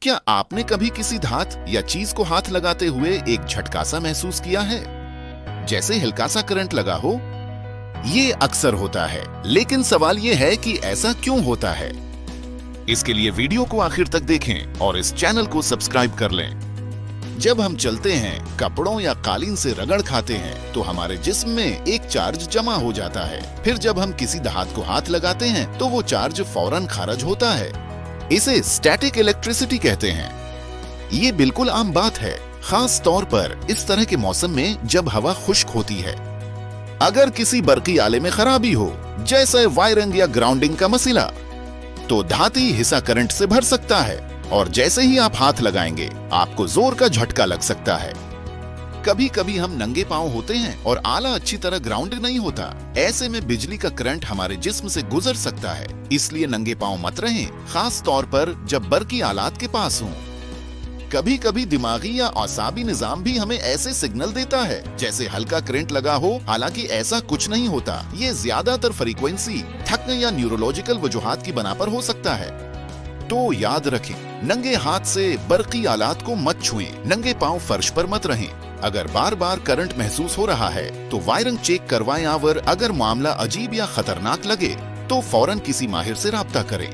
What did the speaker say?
क्या आपने कभी किसी धात या चीज को हाथ लगाते हुए एक झटका सा महसूस किया है, जैसे हल्का सा करंट लगा हो? ये अक्सर होता है, लेकिन सवाल ये है कि ऐसा क्यों होता है। इसके लिए वीडियो को आखिर तक देखें और इस चैनल को सब्सक्राइब कर लें। जब हम चलते हैं, कपड़ों या कालीन से रगड़ खाते हैं, तो हमारे जिस्म में एक चार्ज जमा हो जाता है। फिर जब हम किसी धात को हाथ लगाते हैं तो वो चार्ज फौरन खारिज होता है। इसे स्टैटिक इलेक्ट्रिसिटी कहते हैं। ये बिल्कुल आम बात है, खास तौर पर इस तरह के मौसम में जब हवा खुश्क होती है। अगर किसी बरकी आले में खराबी हो, जैसे वायरिंग या ग्राउंडिंग का मसला, तो धाती हिस्सा करंट से भर सकता है और जैसे ही आप हाथ लगाएंगे आपको जोर का झटका लग सकता है। कभी कभी हम नंगे पांव होते हैं और आला अच्छी तरह ग्राउंड नहीं होता। ऐसे में बिजली का करंट हमारे जिस्म से गुजर सकता है, इसलिए नंगे पांव मत रहें, खास तौर पर जब बरकी आलात के पास हों। कभी कभी दिमागी या आसाबी निजाम भी हमें ऐसे सिग्नल देता है जैसे हल्का करंट लगा हो, हालांकि ऐसा कुछ नहीं होता। ये ज्यादातर फ्रीक्वेंसी, थकने या न्यूरोलॉजिकल वजूहात की बना पर हो सकता है। तो याद रखें, नंगे हाथ से बरकी आलात को मत छुएं, नंगे पांव फर्श पर मत रहें। अगर बार बार करंट महसूस हो रहा है तो वायरिंग चेक करवाएं, और अगर मामला अजीब या खतरनाक लगे तो फौरन किसी माहिर से राब्ता करें।